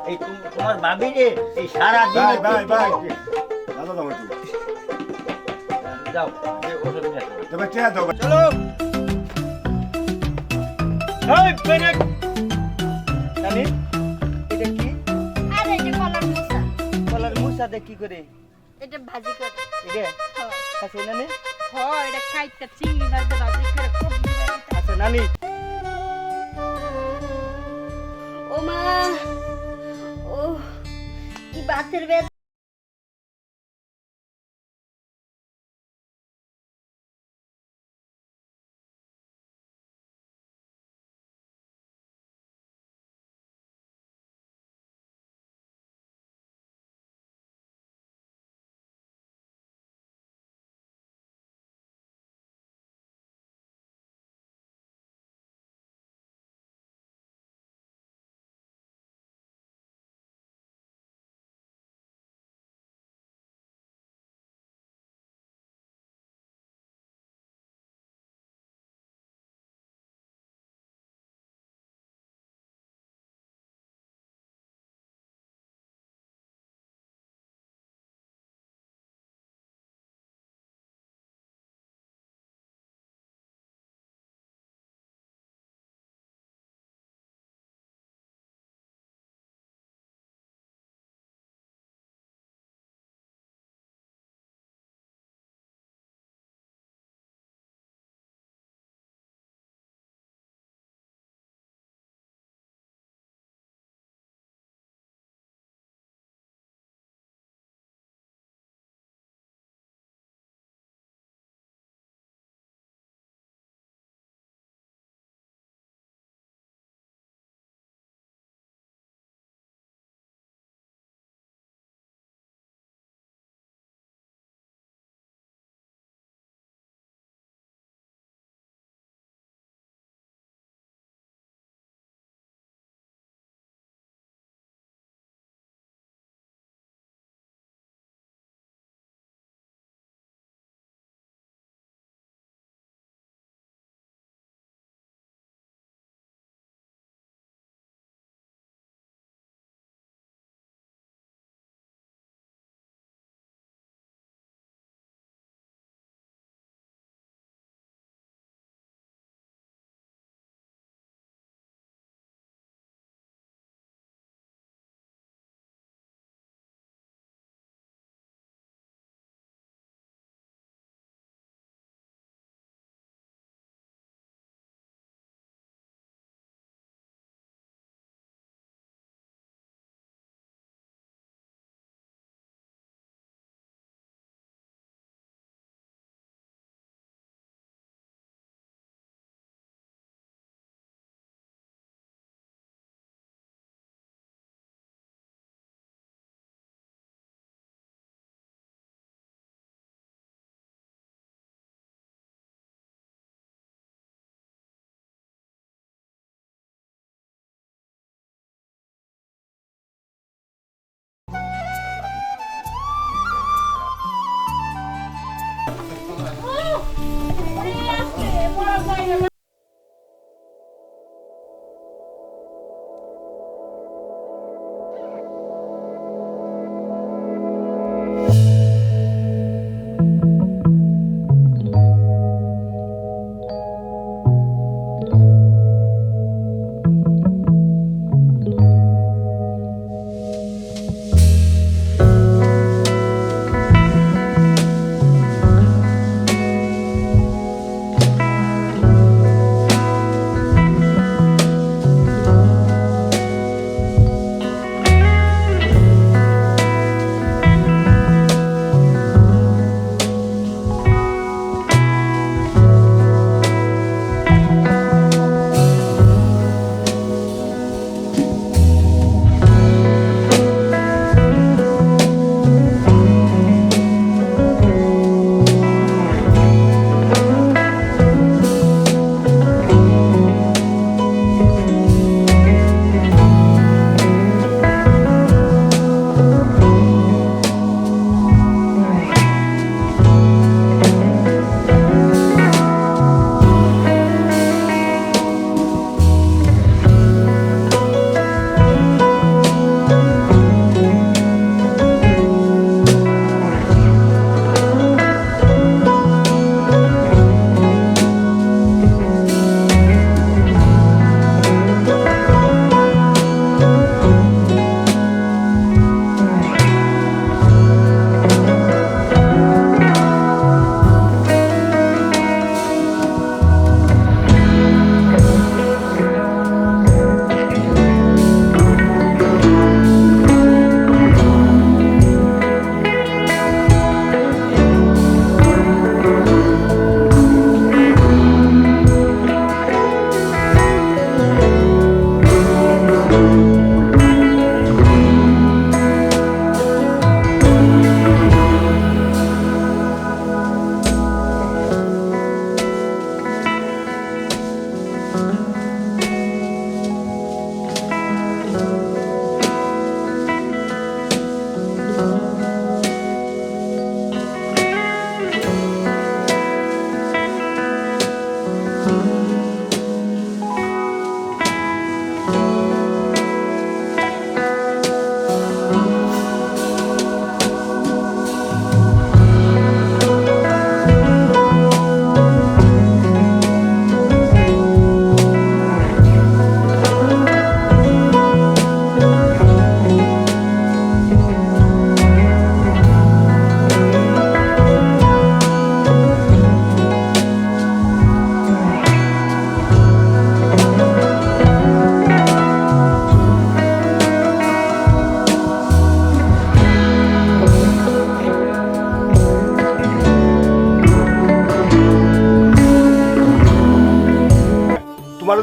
এই তোমার ভাবি রে এই সারা দিন ভাই দাদা দাও একটু যাও এই ওষুধ নিয়ে আসো। তবে চেয়ে দাও চলো এই পেরেক জানি এটা কি আরে এটা কলার মোচা। কলার মুসাতে কি করে এটা ভাজি করে। এটা হয়। আছে নানি হয় এটা কাইটটা চিংড়ি মাছ দিয়ে ভাজি করে খুব দিবা। আছে নানি ও মা ও কি বাতের ব্যথা।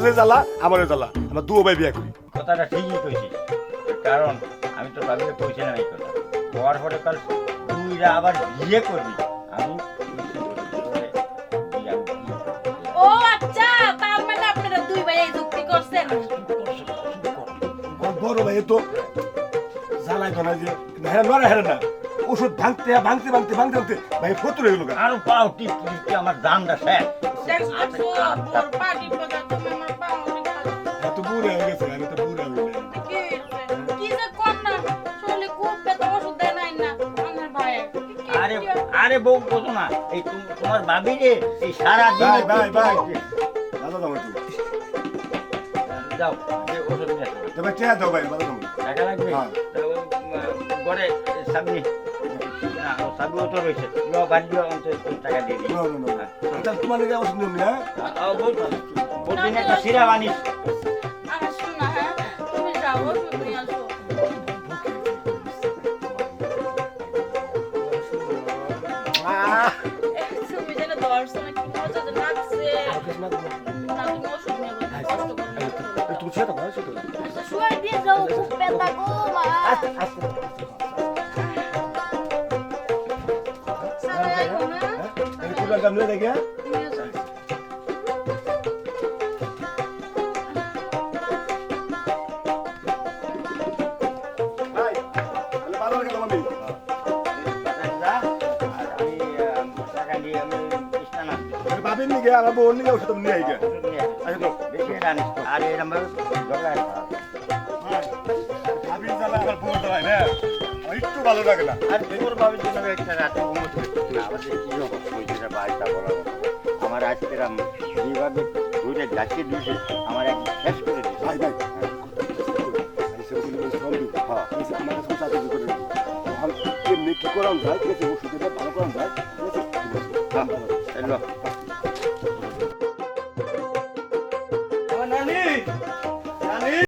যে জ্বালা আমারও জ্বালা আমার দুও ভাই বিয়া করি কথাটা ঠিকই কইছিস কারণ আমি তো ভাবিয়ে কইছি না এই কথা হওয়ার পরে কাল তুইরা আবার বিয়ে করবি আমি ও আচ্ছা তার মানে আপনারা দুই ভাই এই যুক্তি করছেন বড় ভাই তো জ্বালাই তো না যে হেরা নড়ে হেরা না ওষুধ ভাঙতে ভাঙতে ভাঙতে ভাঙতে ভাঙতে ভাই ফতুর হয়ে গেল আরো পাও টিপ টিপ আমার জানটা শেষ দেখছো বড় পার্টি কথা তুমি আমার পাও এত বুড়ে হয়ে গেছে আমি তো বুড়ে হয়ে গেছি কি যে কর না চলে খুব বেতন ওষুধ দেয় নাই না আমার ভাই আরে আরে বউ বোঝো না এই তোমার ভাবি রে এই সারা দিন ভাই ভাই দাদা দাও একটু যাও যে ওষুধ নিয়ে আসো তবে চেয়ে দাও ভাই দাদা দাও টাকা লাগবে হ্যাঁ। ঘরে সামনে না ও সাবুও তো রয়েছে লো বাড়ি দিও টাকা দিয়ে দিই আচ্ছা তোমার লিগে ওষুধ নিও না বলবি না একটা সিরা বানিস আমার শোনা হ্যাঁ তুমি যাও ওষুধ নিয়ে আসো তুমি যেন দর্শনে কি মজা যে লাগছে না তুমি ওষুধ নিয়ে আসো কষ্ট করে তুমি চেয়ে দাও ভাই শুধু আচ্ছা শুয়ে দিয়ে যাও খুব ব্যথা গো মা সারা এখন হ্যাঁ এই কুলার দাম নিয়ে দেখে নিয়ে আসো ভাই তাহলে বাজার গেলাম আমি টাকা দিয়ে আমি কৃষ্ণা না ভাবির নিগে আর বউর নিগে ওষুধ নিয়ে আইগে আচ্ছা তো বেশি জানিস আর এরকম ভাবে ঝগড়া ভাবির জ্বালা আমার বউর জ্বালা না আমার একটু ভালো লাগে না আর তোর ভাবির জন্য একটা রাতে ঘুমোতে না আবার কি হয়েছে বাড়িটা বলা আমার আজকে যেভাবে ঘুরে যাচ্ছে দিয়েছে আমার এক শেষ করে দিয়েছে ভাই ভাই হ্যাঁ আমার কাছে চাকরি করে এমনি কি করাম যায় ঠিক আছে ওষুধ এটা ভালো করাম যায় ঠিক আছে এলো নানি নানি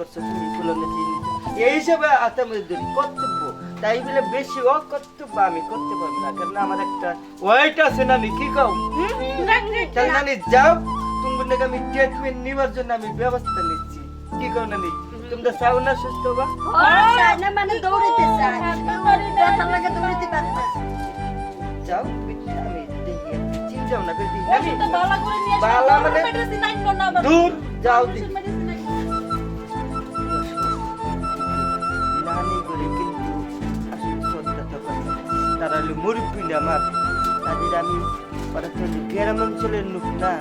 করছো তুমি কোনো না এই হিসাবে আতামের ধরি কর্তব্য তাই বলে বেশি অকর্তব্য আমি করতে পারবো না কারণ আমার একটা ওয়েট আছে নানি কি কও তাহলে নানি যাও তুমি নাকি আমি ট্রিটমেন্ট নেওয়ার জন্য আমি ব্যবস্থা নিচ্ছি কি কও নানি তোমরা চাও না সুস্থ হবা না মানে দৌড়াতে চাই ব্যথা লাগে দৌড়াতে পারে না যাও আমি দেখি চিন্তাও না বেশি ওষুধ তো ভালো করে নিয়ে এসো বালা মানে মেডিসিন আইন না আবার দূর যাও দি মেডিসিন আইন নানি করে কিন্তু আসলে শ্রদ্ধা তো করে তারা হলো মুরব্বী না আমার তাদের আমি ওরা তো গ্রাম অঞ্চলের লোক না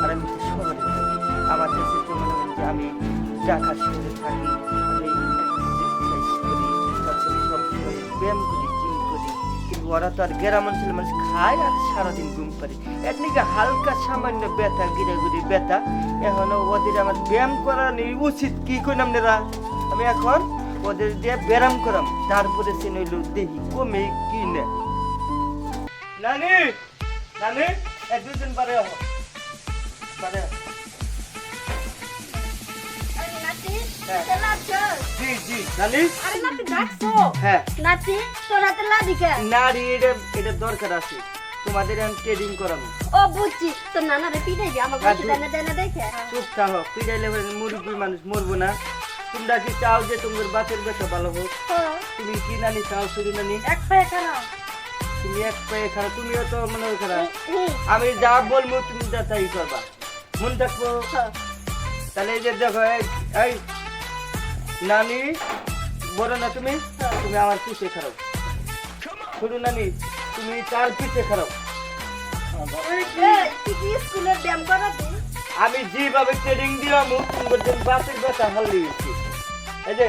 আর আমি তো শহরে থাকি আমার কাছে তো মনে হয় যে আমি ঢাকা শহরে থাকি আমি এক্সারসাইজ করি তারপরে সবসময় ব্যায়াম করি জিম করি কিন্তু ওরা তো আর গ্রাম অঞ্চলের মানুষ খায় আর সারাদিন ঘুম পারে এর নাকি হালকা সামান্য ব্যথা গিরাগুড়ি ব্যথা এখনো ওদের আমার ব্যায়াম করা উচিত কি করলাম নেরা আমি এখন ওদের দিয়ে ব্যায়াম করাম তারপরে সে নইল দেখি কমে কি না নানি নানি এক দুদিন পরে পরে আরে নাতি হ্যাঁ। চল আছো জি জি নানি আরে নাতি ডাকছো হ্যাঁ নাতি তোর হাতে লাদি কে নারী এটা দরকার আছে তোমাদের আমি ট্রেডিং করাবো ও বুঝছি তোর নানারে পিটাইবি আমার হ্যাঁ, বসে দেনা দেনা দেখে চুপ থাকো পিড়াইলে মুরব্বী মানুষ মরবো না তোমরা কি চাও যে তোমার বাতের ব্যথা ভালো হোক তুমি কি নানি চাও শুধু নানি এক পায়ে খারাপ তুমি এক পায়ে খারাপ তুমিও তো মনে হয় খারাপ আমি যা বলবো তুমি যা তাই করবা মন থাকবো তাহলে এই যে দেখো এই নানি বলো না তুমি তুমি আমার পিছে খারাপ শুধু নানি তুমি তার পিছে খারাপ তুই কি স্কুলে ব্যায়াম করাবি আমি যেভাবে ট্রেনিং দিলাম তোমার জন্য বাতের ব্যথা হারিয়ে গেছি এই যে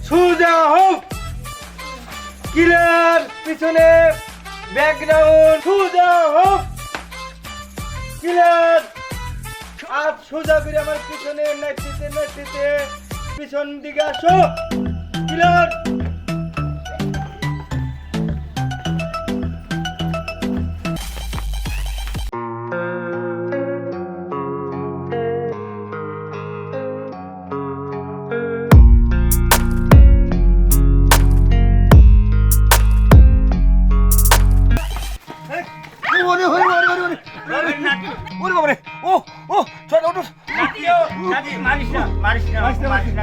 সুজা হোক কিলার পিছনে ব্যাকগ্রাউন্ড সুজা হোক কিলার আর সোজা করে আমার পিছনে নাচতে নাচতে পিছন দিকে আসো কিলার ওরে ওরে ওরে ওরে ওরে ওরে বাবারে ও ও চল ওঠ নাতি মারিস না মারিস না মারিস না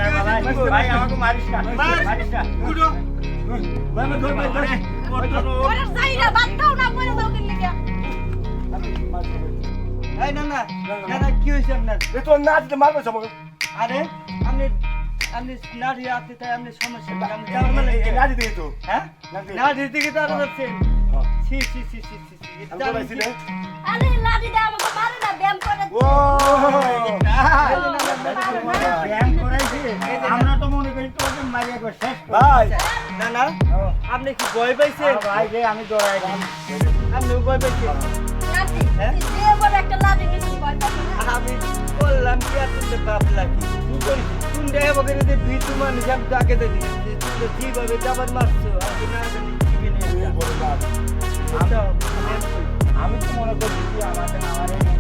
ভাই আমাকে মারিস না মারিস না উঠো ভাই মে ধর ভাই ধর ওরে সাইরা বাদ দাও না মরে দাও দিন লিগা এই না না না না কি হয়েছে আপনার এ তো না দিতে মারবে আমাকে আরে আপনি আপনি নাড়ি আসতে তাই আপনি সমস্যা আমি যাওয়ার মানে না দিতে তো হ্যাঁ না দিতে কি তার যাচ্ছেন ছি ছি ছি ছি ছি আমি তো পাইছি না আরে লাদি দে আমাকে মারে না ব্যায়াম করে ও ব্যায়াম করাইছি আমরা তো মনে করি তোকে মারিয়া করে শেষ ভাই না না আপনি কি ভয় পাইছেন ভাই যে আমি দৌড়াই আপনি ভয় পাইছেন নাতি হ্যাঁ? তুই যে বড় একটা লাদি নিছিস ভয় পাবি না আমি বললাম কি আপনাদের বাপ লাগি কি করি তুমি দেব করে যে ভিতু মানুষ আমি তাকে দিয়ে দিচ্ছি তুমি যেভাবে যাবার মারছো আপনি না জানি কি নিয়ে বড় বাপ আমি তো মনে করছি কি আমাকে আমার এই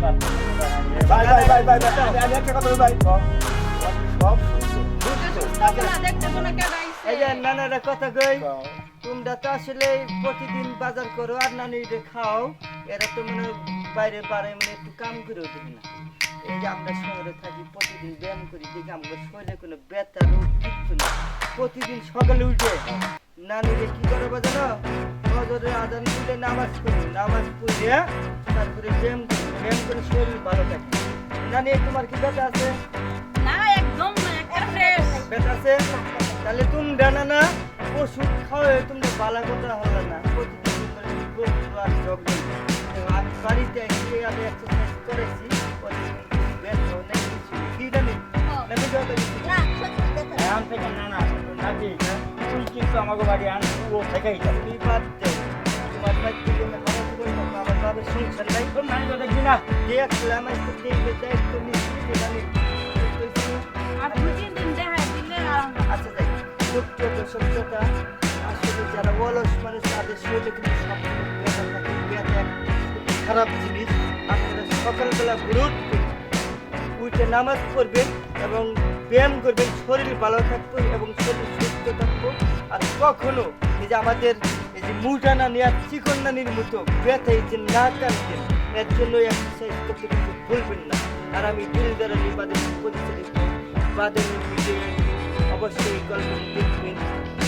ভাই ভাই ভাই ভাই আমি একটা কথা বলি ভাই সব দেখতে মনে এই যে নানারা কথা কই তোমরা তো আসলে প্রতিদিন বাজার করো আর নানি খাও এরা তো মানে বাইরে বাড়ায় মানে একটু কাম করেও দেখি না এই যে আমরা শহরে থাকি প্রতিদিন ব্যায়াম করি দেখি আমাদের শরীরে কোনো ব্যথা রোগ কিচ্ছু নেই প্রতিদিন সকালে উঠে নানিরে কি করে জানো ফজরের আজান দিলে নামাজ পড়ে তারপরে ব্যায়াম করে শরীর ভালো থাকে নানি তোমার কি ব্যথা আছে না একদম না একটা ফ্রেশ ব্যথা আছে তাহলে তুমি জানা না ওষুধ খাওয়াই তুমি বালা কথা হলো না প্রতিদিন আমি বাড়িতে এসে আমি এক্সারসাইজ করেছি ব্যথা নেই কিছু কি জানি নাকি যত কিছু না সত্যি কথা এখন থেকে না না নাতি তুই কিন্তু আমাকে বাড়ি আন ও থেকেই যাবে তুমি বাদ দাও তোমার ভাই কি জন্য খাওয়া দেবো আমার বাবার সংসার নাই তোর নানি তো দেখবি না দেখলাম একটু দেখবে দায়িত্ব নিচ্ছি জানি আর 2-3 দিন দেখা দিলে আরাম আচ্ছা যাই সত্যতা আসলে যারা অলস মানুষ তাদের শরীরে কিন্তু সব ব্যথা থাকে ব্যথা খারাপ জিনিস আপনারা সকালবেলা ঘুরুন উঠে নামাজ পড়বেন এবং ব্যায়াম করবেন, শরীর ভালো থাকবে এবং শরীর সুস্থ থাকবো। আর কখনো এই যে আমাদের এই যে মুটানা নেওয়া চিকন্নানির মতো ব্যথা এই যে না কাটবেন, এর জন্য এক্সারসাইজ করতে কিন্তু ভুলবেন না। আর আমি দিল দ্বারা নিবাদের পরিচালিত বাদনের ভিডিও অবশ্যই গল্পটি দেখবেন।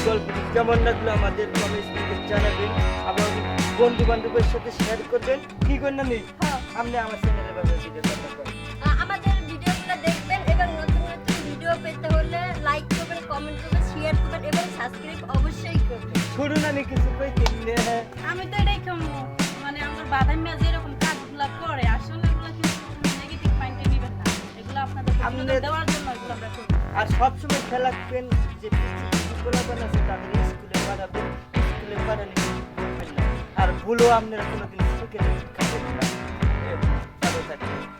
গল্পটি কেমন লাগলো আমাদের কমেন্ট করে জানাবেন, আবার বন্ধু বান্ধবের সাথে শেয়ার করবেন। কি করেন নেই হ্যাঁ। আপনি আমার চ্যানেলের ব্যাপারে ভিডিও করেন। আমাদের ভিডিওগুলো দেখবেন এবং নতুন নতুন ভিডিও পেতে হলে লাইক করবেন, কমেন্ট করবেন, শেয়ার করবেন এবং সাবস্ক্রাইব অবশ্যই করবেন। শুনুন আমি কিছু কইতেন না। আমি তো এটাই কমু, মানে আমার বাদাম মেয়ে যেরকম কাজগুলো করে আসলে এগুলো কিন্তু নেগেটিভ মাইন্ডে নেবেন না, এগুলো আপনাদের আপনাদের- দেওয়ার জন্য এগুলো আমরা করি। আর সবসময় খেয়াল রাখবেন যে পোলাপান আছে তাদের স্কুলে পাঠাবেন, স্কুলে পাঠালে ভুলবেন না। আর ভুলও আপনারা কোনোদিন শিখে খাবেন না। ভালো থাকবেন।